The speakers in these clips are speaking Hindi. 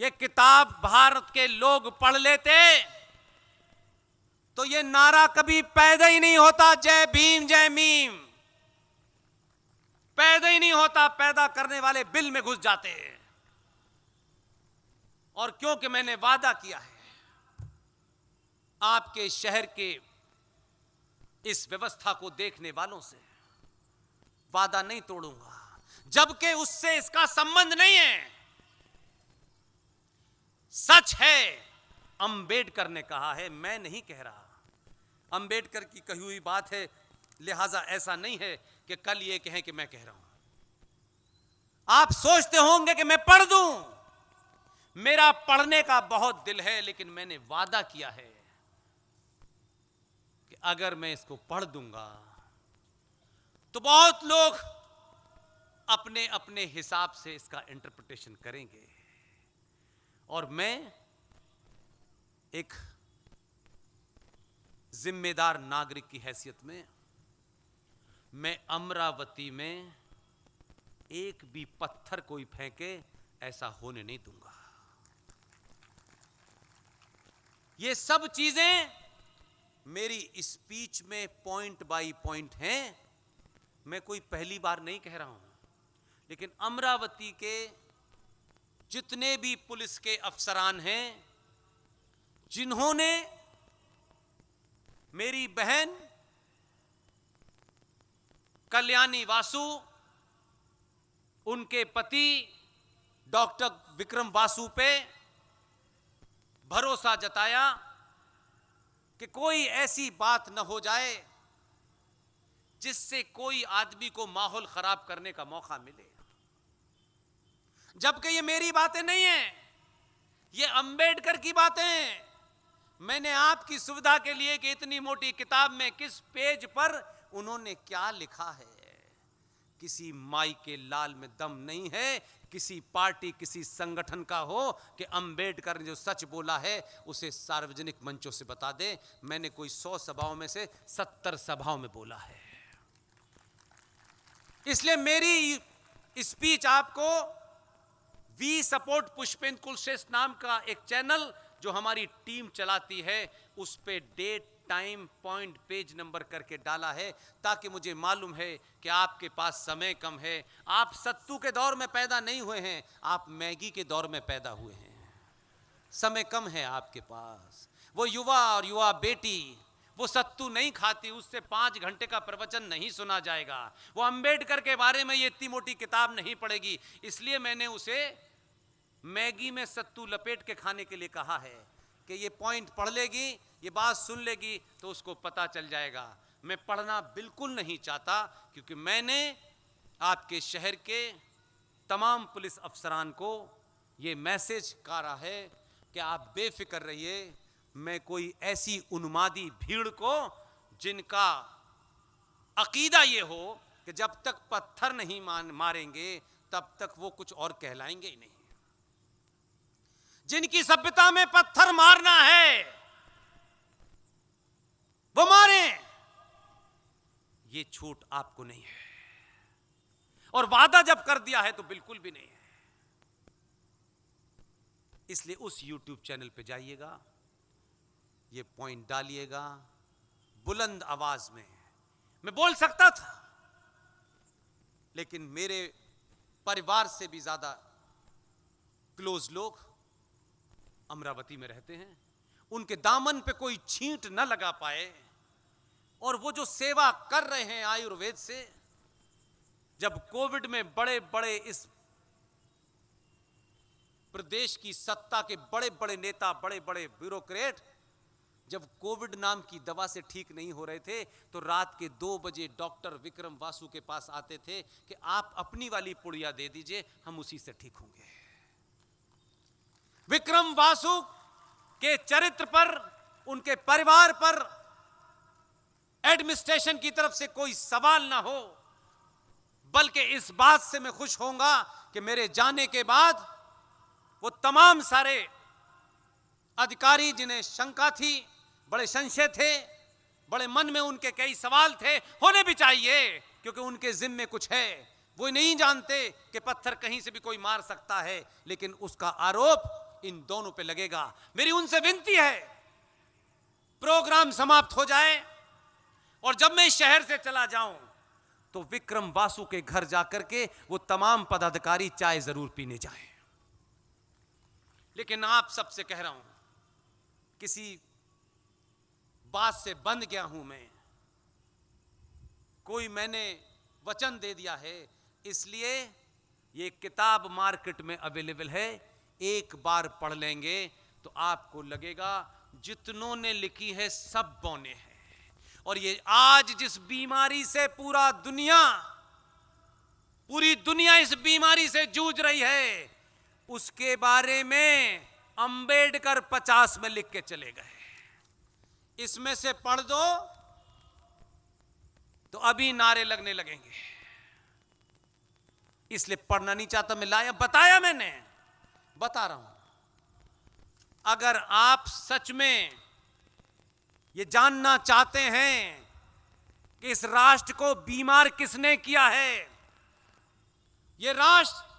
ये किताब भारत के लोग पढ़ लेते तो ये नारा कभी पैदा ही नहीं होता, जय भीम जय मीम पैदा ही नहीं होता। पैदा करने वाले बिल में घुस जाते। और क्योंकि मैंने वादा किया है आपके शहर के इस व्यवस्था को देखने वालों से, वादा नहीं तोड़ूंगा, जबकि उससे इसका संबंध नहीं है। सच है, अंबेडकर ने कहा है, मैं नहीं कह रहा। अंबेडकर की कही हुई बात है, लिहाजा ऐसा नहीं है कि कल ये कहें कि मैं कह रहा हूं। आप सोचते होंगे कि मैं पढ़ दूं, मेरा पढ़ने का बहुत दिल है, लेकिन मैंने वादा किया है कि अगर मैं इसको पढ़ दूंगा तो बहुत लोग अपने अपने हिसाब से इसका इंटरप्रिटेशन करेंगे। और मैं एक जिम्मेदार नागरिक की हैसियत में मैं अमरावती में एक भी पत्थर कोई फेंके ऐसा होने नहीं दूंगा। ये सब चीजें मेरी स्पीच में पॉइंट बाय पॉइंट हैं। मैं कोई पहली बार नहीं कह रहा हूं, लेकिन अमरावती के जितने भी पुलिस के अफसरान हैं, जिन्होंने मेरी बहन कल्याणी वासु, उनके पति डॉक्टर विक्रम वासु पे भरोसा जताया कि कोई ऐसी बात न हो जाए जिससे कोई आदमी को माहौल खराब करने का मौका मिले, जबकि ये मेरी बातें नहीं हैं, ये अंबेडकर की बातें हैं। मैंने आपकी सुविधा के लिए कि इतनी मोटी किताब में किस पेज पर उन्होंने क्या लिखा है, किसी माई के लाल में दम नहीं है, किसी पार्टी किसी संगठन का हो कि अंबेडकर ने जो सच बोला है उसे सार्वजनिक मंचों से बता दे। मैंने कोई 100 सभाओं में से 70 सभाओं में बोला है। इसलिए मेरी स्पीच आपको वी सपोर्ट पुष्पेंद्र कुलश्रेष्ठ नाम का एक चैनल जो हमारी टीम चलाती है, उस पे date time point page number करके डाला है, ताकि मुझे मालूम है कि आपके पास समय कम है। आप सत्तू के दौर में पैदा नहीं हुए हैं, आप मैगी के दौर में पैदा हुए हैं। समय कम है आपके पास। वो युवा और युवा बेटी वो सत्तू नहीं खाती, उससे 5 घंटे का प्रवचन नहीं सुना जाएगा। वो अंबेडकर के बारे में ये इतनी मोटी किताब नहीं पढ़ेगी। इसलिए मैंने उसे मैगी में सत्तू लपेट के खाने के लिए कहा है कि ये पॉइंट पढ़ लेगी, ये बात सुन लेगी तो उसको पता चल जाएगा। मैं पढ़ना बिल्कुल नहीं चाहता, क्योंकि मैंने आपके शहर के तमाम पुलिस अफसरान को ये मैसेज कहा है कि आप बेफिक्र रहिए। मैं कोई ऐसी उन्मादी भीड़ को जिनका अकीदा ये हो कि जब तक पत्थर नहीं मारेंगे तब तक वो कुछ और कहलाएंगे ही नहीं, जिनकी सभ्यता में पत्थर मारना है वो मारें, ये छूट आपको नहीं है। और वादा जब कर दिया है तो बिल्कुल भी नहीं है। इसलिए उस YouTube चैनल पे जाइएगा, ये पॉइंट डालिएगा बुलंद आवाज में। मैं बोल सकता था, लेकिन मेरे परिवार से भी ज्यादा क्लोज लोग अमरावती में रहते हैं, उनके दामन पे कोई छींट न लगा पाए। और वो जो सेवा कर रहे हैं आयुर्वेद से, जब कोविड में बड़े बड़े इस प्रदेश की सत्ता के बड़े बड़े नेता, बड़े बड़े ब्यूरोक्रेट जब कोविड नाम की दवा से ठीक नहीं हो रहे थे, तो रात के 2 बजे डॉक्टर विक्रम वासु के पास आते थे कि आप अपनी वाली पुड़िया दे दीजिए, हम उसी से ठीक होंगे। विक्रम वासु के चरित्र पर, उनके परिवार पर एडमिनिस्ट्रेशन की तरफ से कोई सवाल ना हो, बल्कि इस बात से मैं खुश होऊंगा कि मेरे जाने के बाद वो तमाम सारे अधिकारी जिन्हें शंका थी, बड़े संशय थे, बड़े मन में उनके कई सवाल थे, होने भी चाहिए क्योंकि उनके जिम्मे कुछ है। वो नहीं जानते कि पत्थर कहीं से भी कोई मार सकता है, लेकिन उसका आरोप इन दोनों पे लगेगा। मेरी उनसे विनती है, प्रोग्राम समाप्त हो जाए और जब मैं इस शहर से चला जाऊं तो विक्रम वासु के घर जाकर के वो तमाम पदाधिकारी चाय जरूर पीने जाएं। लेकिन आप सबसे कह रहा हूं, किसी बात से बंध गया हूं मैं, कोई मैंने वचन दे दिया है, इसलिए ये किताब मार्केट में अवेलेबल है। एक बार पढ़ लेंगे तो आपको लगेगा जितनों ने लिखी है सब बौने हैं। और ये आज जिस बीमारी से पूरी दुनिया इस बीमारी से जूझ रही है, उसके बारे में अंबेडकर 50 में लिख के चले गए। इसमें से पढ़ दो तो अभी नारे लगने लगेंगे। इसलिए पढ़ना नहीं चाहता मैं, लाया बताया, मैंने बता रहा हूं। अगर आप सच में ये जानना चाहते हैं कि इस राष्ट्र को बीमार किसने किया है, ये राष्ट्र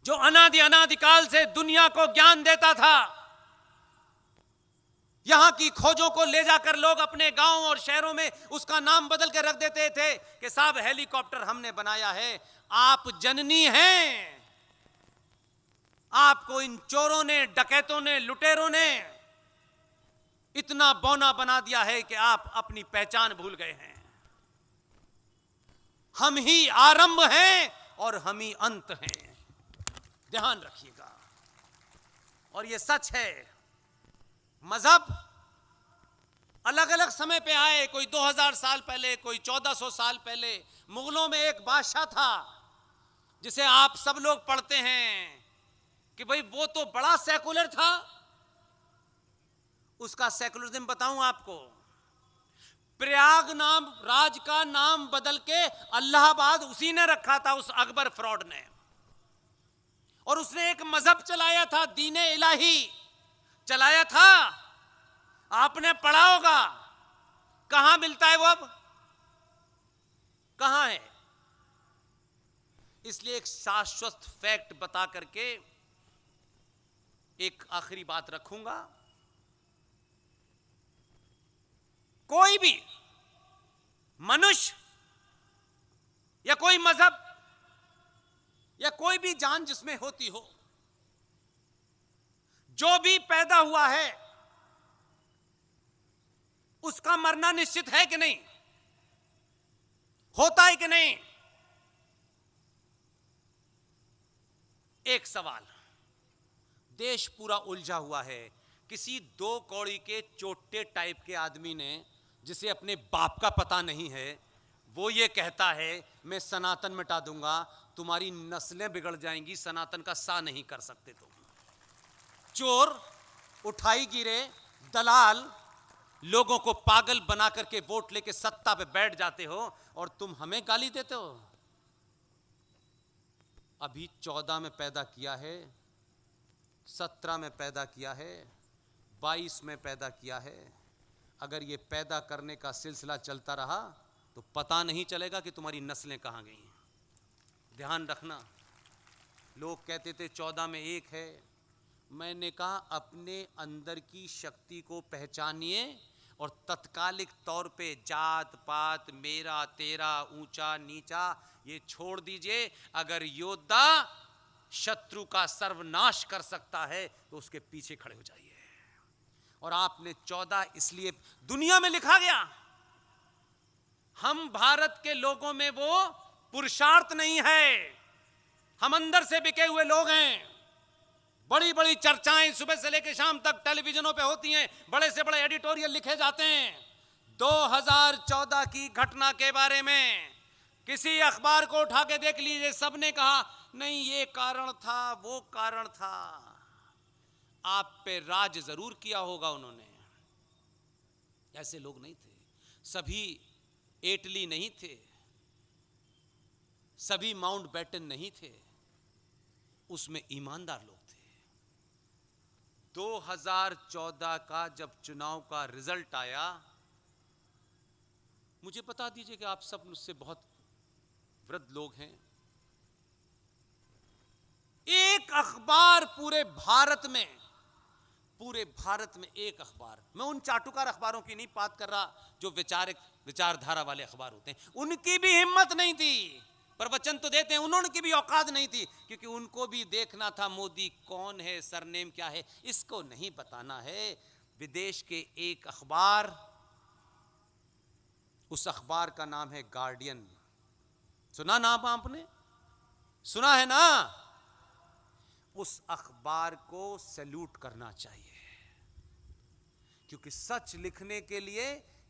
जो अनादिकाल से दुनिया को ज्ञान देता था, यहां की खोजों को ले जाकर लोग अपने गांव और शहरों में उसका नाम बदल के रख देते थे कि साहब हेलीकॉप्टर हमने बनाया है। आप जननी हैं, आपको इन चोरों ने, डकैतों ने, लुटेरों ने इतना बौना बना दिया है कि आप अपनी पहचान भूल गए हैं। हम ही आरंभ हैं और हम ही अंत हैं, ध्यान रखिएगा। और यह सच है, मजहब अलग अलग समय पे आए, कोई 2000 साल पहले, कोई 1400 साल पहले। मुगलों में एक बादशाह था जिसे आप सब लोग पढ़ते हैं कि भाई वो तो बड़ा सेकुलर था। उसका सेकुलरिज्म बताऊं आपको, प्रयाग नाम राज का नाम बदल के अल्लाहाबाद उसी ने रखा था, उस अकबर फ्रॉड ने। और उसने एक मजहब चलाया था, दीने इलाही चलाया था। आपने पढ़ा होगा, कहां मिलता है वो, अब कहां है। इसलिए एक शाश्वत फैक्ट बता करके एक आखिरी बात रखूंगा। कोई भी मनुष्य या कोई मजहब या कोई भी जान जिसमें होती हो, जो भी पैदा हुआ है उसका मरना निश्चित है कि नहीं, होता है कि नहीं। एक सवाल, देश पूरा उलझा हुआ है। किसी 2 कौड़ी के चोटे टाइप के आदमी ने, जिसे अपने बाप का पता नहीं है, वो ये कहता है मैं सनातन मिटा दूंगा, तुम्हारी नस्लें बिगड़ जाएंगी, सनातन का सा नहीं कर सकते तुम। चोर, उठाई गिरे, दलाल लोगों को पागल बना करके वोट लेके सत्ता पे बैठ जाते हो और तुम हमें गाली देते हो। अभी 14 में पैदा किया है, 17 में पैदा किया है, 22 में पैदा किया है। अगर ये पैदा करने का सिलसिला चलता रहा तो पता नहीं चलेगा कि तुम्हारी नस्लें कहां गई हैं। ध्यान रखना, लोग कहते थे 14 में 1 है। मैंने कहा अपने अंदर की शक्ति को पहचानिए और तत्कालिक तौर पे जात पात, मेरा तेरा, ऊंचा नीचा ये छोड़ दीजिए। अगर योद्धा शत्रु का सर्वनाश कर सकता है तो उसके पीछे खड़े हो जाइए। और आपने 14 इसलिए दुनिया में लिखा गया, हम भारत के लोगों में वो पुरुषार्थ नहीं है, हम अंदर से बिके हुए लोग हैं। बड़ी बड़ी चर्चाएं सुबह से लेकर शाम तक टेलीविजनों पे होती हैं, बड़े से बड़े एडिटोरियल लिखे जाते हैं। 2014 की घटना के बारे में किसी अखबार को उठा के देख लीजिए, सबने कहा नहीं ये कारण था, वो कारण था। आप पे राज जरूर किया होगा उन्होंने, ऐसे लोग नहीं थे। सभी एटली नहीं थे, सभी माउंट बैटन नहीं थे, उसमें ईमानदार लोग थे। 2014 का जब चुनाव का रिजल्ट आया, मुझे बता दीजिए कि आप सब मुझसे बहुत वृद्ध लोग हैं, एक अखबार पूरे भारत में एक अखबार, मैं उन चाटुकार अखबारों की नहीं बात कर रहा जो विचारधारा वाले अखबार होते हैं, उनकी भी हिम्मत नहीं थी, प्रवचन तो देते हैं, उन्होंने की भी औकात नहीं थी, क्योंकि उनको भी देखना था मोदी कौन है, सरनेम क्या है, इसको नहीं बताना है। विदेश के एक अखबार, उस अखबार का नाम है गार्डियन, सुना नाम आपने, सुना है ना? उस अखबार को सैल्यूट करना चाहिए, क्योंकि सच लिखने के लिए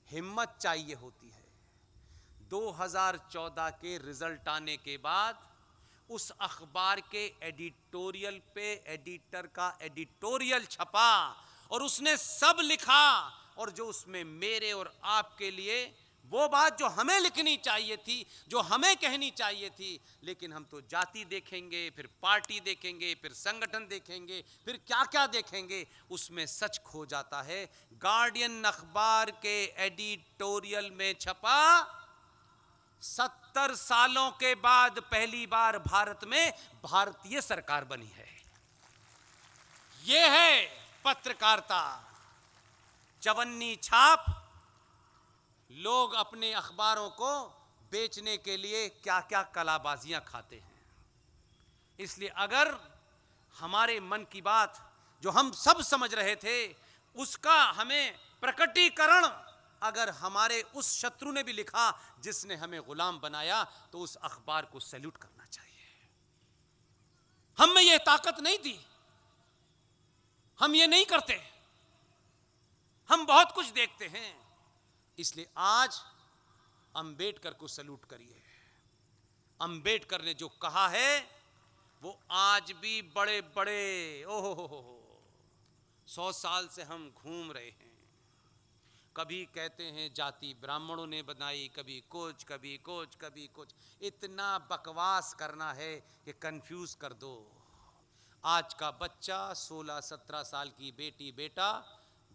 हिम्मत चाहिए होती है। 2014 के रिजल्ट आने के बाद उस अखबार के एडिटोरियल पे एडिटर का एडिटोरियल छपा और उसने सब लिखा, और जो उसमें मेरे और आपके लिए वो बात जो हमें लिखनी चाहिए थी, जो हमें कहनी चाहिए थी, लेकिन हम तो जाति देखेंगे, फिर पार्टी देखेंगे, फिर संगठन देखेंगे, फिर क्या क्या देखेंगे, उसमें सच खो जाता है। गार्डियन अखबार के एडिटोरियल में छपा, 70 सालों के बाद पहली बार भारत में भारतीय सरकार बनी है। यह है पत्रकारिता। चवन्नी छाप, लोग अपने अखबारों को बेचने के लिए क्या क्या कलाबाजियां खाते हैं। इसलिए अगर हमारे मन की बात जो हम सब समझ रहे थे, उसका हमें प्रकटीकरण अगर हमारे उस शत्रु ने भी लिखा जिसने हमें गुलाम बनाया, तो उस अखबार को सैल्यूट करना चाहिए। हम में यह ताकत नहीं थी, हम ये नहीं करते, हम बहुत कुछ देखते हैं। इसलिए आज अंबेडकर को सैल्यूट करिए। अंबेडकर ने जो कहा है वो आज भी बड़े बड़े 100 साल से हम घूम रहे हैं। कभी कहते हैं जाति ब्राह्मणों ने बनाई, कभी कुछ कभी कुछ कभी कुछ, इतना बकवास करना है कि कंफ्यूज कर दो। आज का बच्चा, 16-17 साल की बेटी बेटा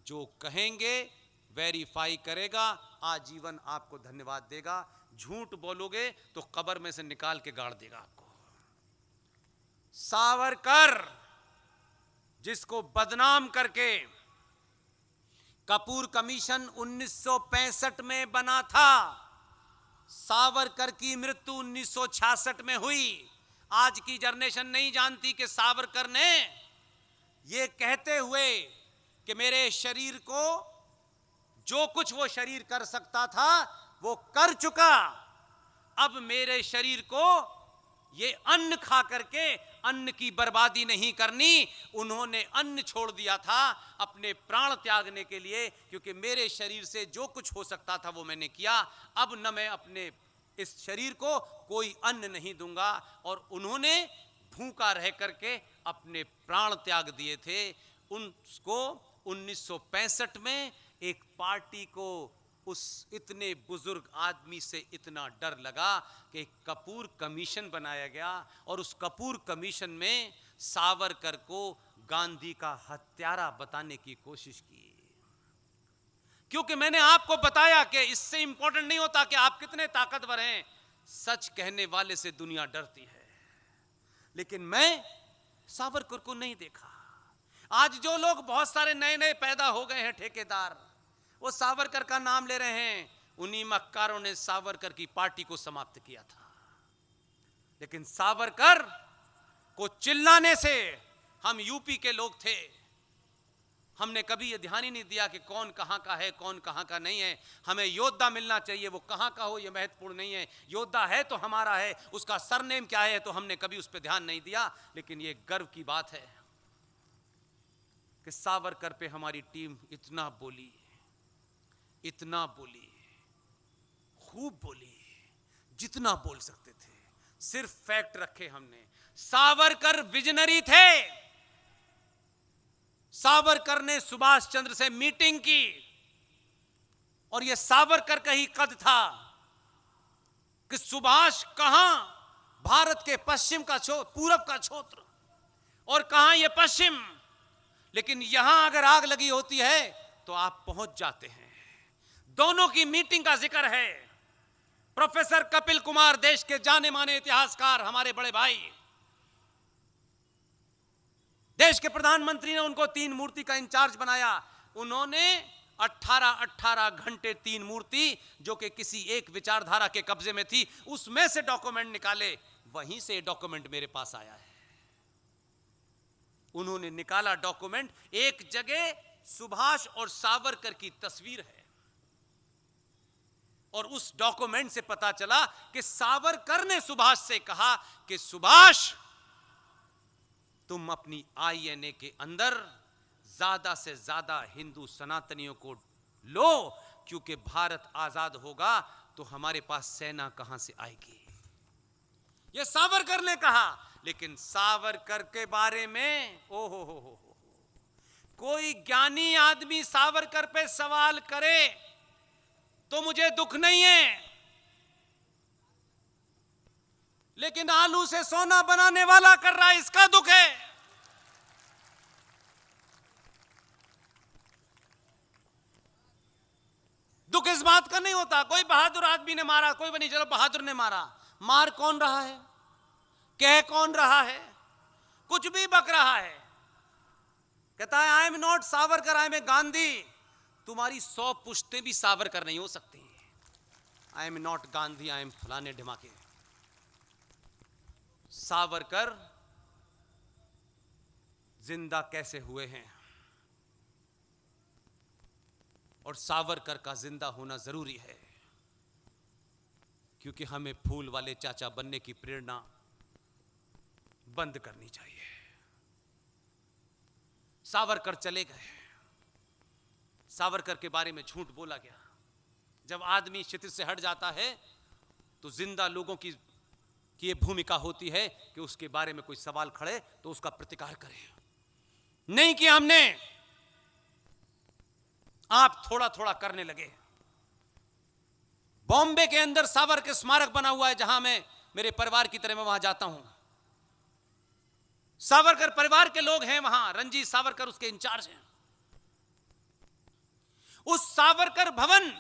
जो कहेंगे वेरीफाई करेगा, आजीवन आपको धन्यवाद देगा। झूठ बोलोगे तो कब्र में से निकाल के गाड़ देगा आपको। सावरकर जिसको बदनाम करके कपूर कमीशन 1965 में बना था, सावरकर की मृत्यु 1966 में हुई। आज की जनरेशन नहीं जानती कि सावरकर ने ये कहते हुए कि मेरे शरीर को जो कुछ वो शरीर कर सकता था वो कर चुका, अब मेरे शरीर को ये अन्न खा करके अन्न की बर्बादी नहीं करनी। उन्होंने अन्न छोड़ दिया था अपने प्राण त्यागने के लिए, क्योंकि मेरे शरीर से जो कुछ हो सकता था वो मैंने किया। अब न मैं अपने इस शरीर को कोई अन्न नहीं दूंगा। और उन्होंने भूखा रह करके अपने प्राण त्याग दिए थे। उनको 1965 में एक पार्टी को उस इतने बुजुर्ग आदमी से इतना डर लगा कि कपूर कमीशन बनाया गया, और उस कपूर कमीशन में सावरकर को गांधी का हत्यारा बताने की कोशिश की। क्योंकि मैंने आपको बताया कि इससे इंपॉर्टेंट नहीं होता कि आप कितने ताकतवर हैं, सच कहने वाले से दुनिया डरती है। लेकिन मैं सावरकर को नहीं देखा। आज जो लोग बहुत सारे नए नए पैदा हो गए हैं ठेकेदार, वो सावरकर का नाम ले रहे हैं। उन्हीं मक्कारों ने सावरकर की पार्टी को समाप्त किया था। लेकिन सावरकर को चिल्लाने से, हम यूपी के लोग थे, हमने कभी ये ध्यान ही नहीं दिया कि कौन कहां का है, कौन कहां का नहीं है। हमें योद्धा मिलना चाहिए, वो कहां का हो ये महत्वपूर्ण नहीं है। योद्धा है तो हमारा है, उसका सरनेम क्या है तो हमने कभी उस पर ध्यान नहीं दिया। लेकिन ये गर्व की बात है कि सावरकर पे हमारी टीम इतना बोली, इतना बोली, खूब बोली, जितना बोल सकते थे। सिर्फ फैक्ट रखे हमने। सावरकर विजनरी थे। सावरकर ने सुभाष चंद्र से मीटिंग की, और यह सावरकर का ही कद था कि सुभाष कहां भारत के पश्चिम का पूरब का क्षेत्र, और कहां यह पश्चिम, लेकिन यहां अगर आग लगी होती है तो आप पहुंच जाते हैं। दोनों की मीटिंग का जिक्र है। प्रोफेसर कपिल कुमार, देश के जाने माने इतिहासकार, हमारे बड़े भाई, देश के प्रधानमंत्री ने उनको 3 मूर्ति का इंचार्ज बनाया। उन्होंने 18 घंटे 3 मूर्ति जो कि किसी एक विचारधारा के कब्जे में थी, उसमें से डॉक्यूमेंट निकाले। वहीं से डॉक्यूमेंट मेरे पास आया है। उन्होंने निकाला डॉक्यूमेंट, एक जगह सुभाष और सावरकर की तस्वीर है और उस डॉक्यूमेंट से पता चला कि सावरकर ने सुभाष से कहा कि सुभाष, तुम अपनी आईएनए के अंदर ज्यादा से ज्यादा हिंदू सनातनियों को लो, क्योंकि भारत आजाद होगा तो हमारे पास सेना कहां से आएगी। यह सावरकर ने कहा। लेकिन सावरकर के बारे में हो कोई ज्ञानी आदमी सावरकर पे सवाल करे तो मुझे दुख नहीं है, लेकिन आलू से सोना बनाने वाला कर रहा है, इसका दुख है। दुख इस बात का नहीं होता कोई बहादुर आदमी ने मारा, कोई बनी चलो बहादुर ने मारा। मार कौन रहा है, कह कौन रहा है, कुछ भी बक रहा है। कहता है I am not Savarkar, I am a Gandhi. तुम्हारी 100 पुश्तें भी सावरकर नहीं हो सकती। I am not Gandhi, I am फलाने ढिमाके। सावरकर जिंदा कैसे हुए हैं और सावरकर का जिंदा होना जरूरी है, क्योंकि हमें फूल वाले चाचा बनने की प्रेरणा बंद करनी चाहिए। सावरकर चले गए, सावरकर के बारे में झूठ बोला गया। जब आदमी क्षितिज से हट जाता है तो जिंदा लोगों की ये भूमिका होती है कि उसके बारे में कोई सवाल खड़े तो उसका प्रतिकार करें। नहीं कि हमने, आप थोड़ा थोड़ा करने लगे। बॉम्बे के अंदर सावरकर स्मारक बना हुआ है, जहां मैं मेरे परिवार की तरह मैं वहां जाता हूं। सावरकर परिवार के लोग हैं वहां, रंजीत सावरकर उसके इंचार्ज हैं। उस सावरकर भवन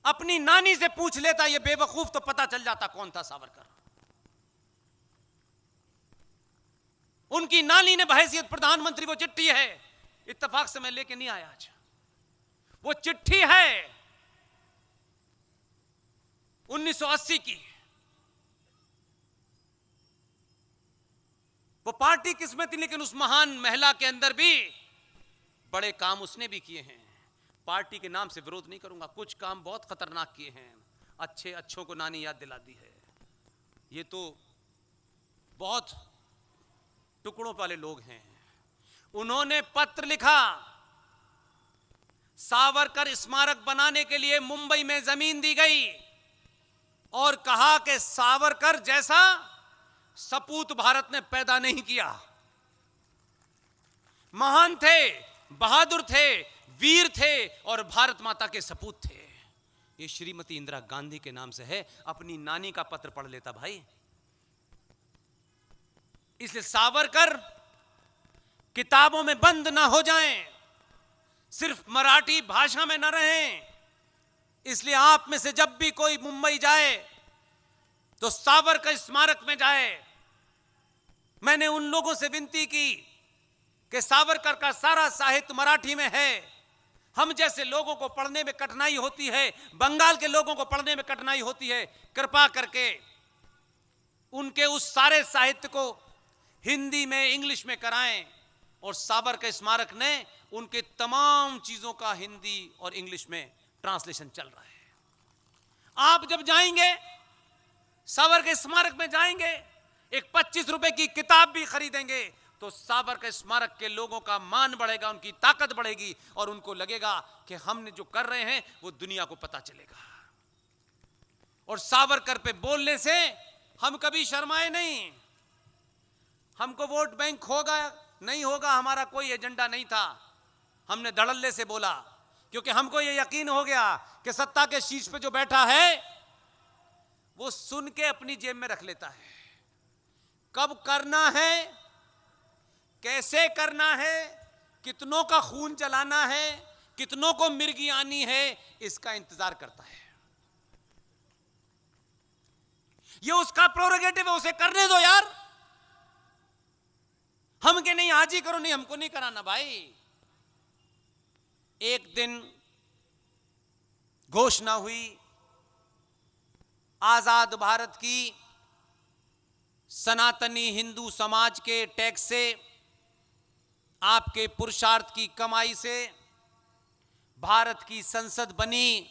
अपनी नानी से पूछ लेता ये बेवकूफ तो पता चल जाता कौन था सावरकर। उनकी नानी ने बहैसियत प्रधानमंत्री, वो चिट्ठी है, इत्तेफाक से मैं लेके नहीं आया आज, वो चिट्ठी है 1980 की। वो पार्टी किस्में थी, लेकिन उस महान महिला के अंदर भी बड़े काम उसने भी किए हैं। पार्टी के नाम से विरोध नहीं करूंगा, कुछ काम बहुत खतरनाक किए हैं। अच्छों को नानी याद दिला दी है। ये तो बहुत टुकड़ों वाले लोग हैं। उन्होंने पत्र लिखा, सावरकर स्मारक बनाने के लिए मुंबई में जमीन दी गई और कहा कि सावरकर जैसा सपूत भारत ने पैदा नहीं किया। महान थे, बहादुर थे, वीर थे और भारत माता के सपूत थे। ये श्रीमती इंदिरा गांधी के नाम से है। अपनी नानी का पत्र पढ़ लेता भाई। इसलिए सावरकर किताबों में बंद ना हो जाएं, सिर्फ मराठी भाषा में ना रहें। इसलिए आप में से जब भी कोई मुंबई जाए तो सावरकर स्मारक में जाए। मैंने उन लोगों से विनती की कि सावरकर का सारा साहित्य मराठी में है। हम जैसे लोगों को पढ़ने में कठिनाई होती है, बंगाल के लोगों को पढ़ने में कठिनाई होती है, कृपा करके उनके उस सारे साहित्य को हिंदी में, इंग्लिश में कराएं। और सावरकर स्मारक ने उनके तमाम चीजों का हिंदी और इंग्लिश में ट्रांसलेशन चल रहा है। आप जब जाएंगे, सावरकर स्मारक में जाएंगे, एक 25 रुपए की किताब भी खरीदेंगे तो सावरकर स्मारक के लोगों का मान बढ़ेगा, उनकी ताकत बढ़ेगी और उनको लगेगा कि हमने जो कर रहे हैं वो दुनिया को पता चलेगा। और सावरकर पे बोलने से हम कभी शर्माए नहीं। हमको वोट बैंक होगा नहीं होगा, हमारा कोई एजेंडा नहीं था। हमने धड़ल्ले से बोला, क्योंकि हमको ये यकीन हो गया कि सत्ता के शीर्ष पे जो बैठा है वो सुन के अपनी जेब में रख लेता है। कब करना है, कैसे करना है, कितनों का खून चलाना है, कितनों को मिर्गी आनी है, इसका इंतजार करता है। ये उसका प्रोरोगेटिव है, उसे करने दो यार। के नहीं आज ही करो, नहीं हमको नहीं कराना भाई। एक दिन घोषणा हुई आजाद भारत की, सनातनी हिंदू समाज के टैक्स से, आपके पुरुषार्थ की कमाई से भारत की संसद बनी,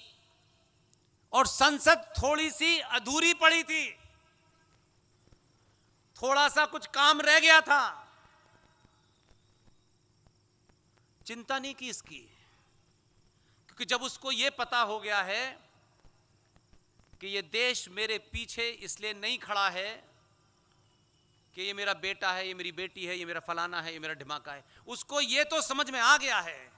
और संसद थोड़ी सी अधूरी पड़ी थी, थोड़ा सा कुछ काम रह गया था। चिंता नहीं की इसकी, क्योंकि जब उसको यह पता हो गया है कि ये देश मेरे पीछे इसलिए नहीं खड़ा है कि ये मेरा बेटा है, ये मेरी बेटी है, ये मेरा फलाना है, ये मेरा ढिमाका है, उसको ये तो समझ में आ गया है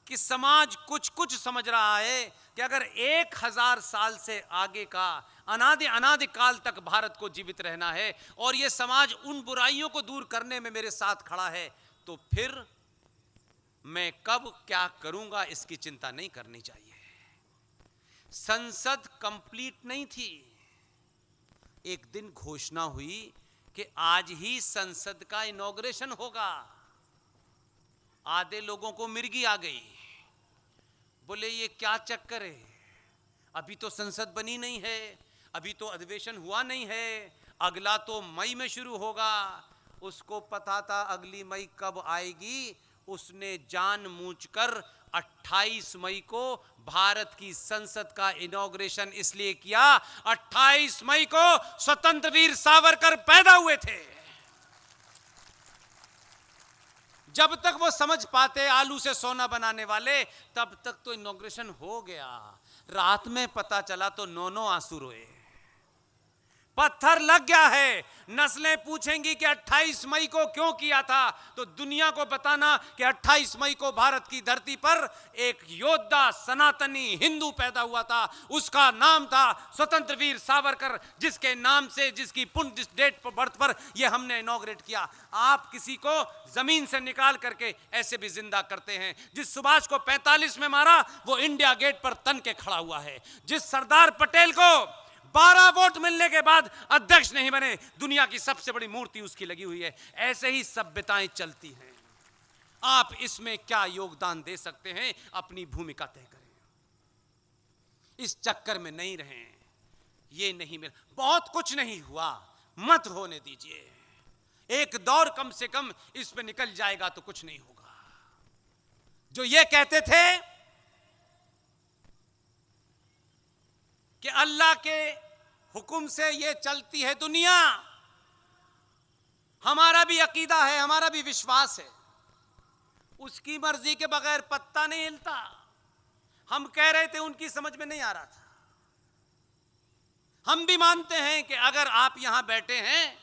कि समाज कुछ कुछ समझ रहा है कि अगर 1000 साल से आगे का अनादि काल तक भारत को जीवित रहना है और ये समाज उन बुराइयों को दूर करने में मेरे साथ खड़ा है, तो फिर मैं कब क्या करूंगा इसकी चिंता नहीं करनी चाहिए। संसद कंप्लीट नहीं थी, एक दिन घोषणा हुई कि आज ही संसद का इनॉग्रेशन होगा। आधे लोगों को मिर्गी आ गई, बोले ये क्या चक्कर है, अभी तो संसद बनी नहीं है, अभी तो अधिवेशन हुआ नहीं है, अगला तो मई में शुरू होगा। उसको पता था अगली मई कब आएगी, उसने जानबूझकर 28 मई को भारत की संसद का इनॉग्रेशन इसलिए किया, 28 मई को स्वतंत्र वीर सावरकर पैदा हुए थे। जब तक वो समझ पाते आलू से सोना बनाने वाले, तब तक तो इनॉग्रेशन हो गया। रात में पता चला तो 9 आंसू रोए, पत्थर लग गया है। नस्लें पूछेंगी कि 28 मई को क्यों किया था, तो दुनिया को बताना कि 28 मई को भारत की धरती पर एक योद्धा सनातनी हिंदू पैदा हुआ था, उसका नाम था स्वतंत्र वीर सावरकर, जिसके नाम से, जिसकी पुण्य डेट पर बर्थ पर यह हमने इनॉग्रेट किया। आप किसी को जमीन से निकाल करके ऐसे भी जिंदा करते हैं। जिस सुभाष को 45 में मारा वो इंडिया गेट पर तन के खड़ा हुआ है। जिस सरदार पटेल को 12 वोट मिलने के बाद अध्यक्ष नहीं बने, दुनिया की सबसे बड़ी मूर्ति उसकी लगी हुई है। ऐसे ही सभ्यताएं चलती हैं। आप इसमें क्या योगदान दे सकते हैं, अपनी भूमिका तय करें, इस चक्कर में नहीं रहें। ये नहीं मिला, बहुत कुछ नहीं हुआ, मत होने दीजिए। एक दौर कम से कम इस पे निकल जाएगा तो कुछ नहीं होगा। जो ये कहते थे कि अल्लाह के हुक्म से ये चलती है दुनिया, हमारा भी अकीदा है, हमारा भी विश्वास है, उसकी मर्जी के बगैर पत्ता नहीं हिलता। हम कह रहे थे, उनकी समझ में नहीं आ रहा था। हम भी मानते हैं कि अगर आप यहां बैठे हैं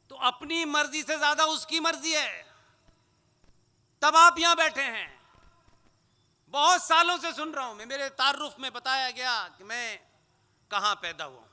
तो अपनी मर्जी से ज्यादा उसकी मर्जी है, तब आप यहां बैठे हैं। बहुत सालों से सुन रहा हूं मैं, मेरे तारुफ में बताया गया कि मैं कहां पैदा हुआ हूं।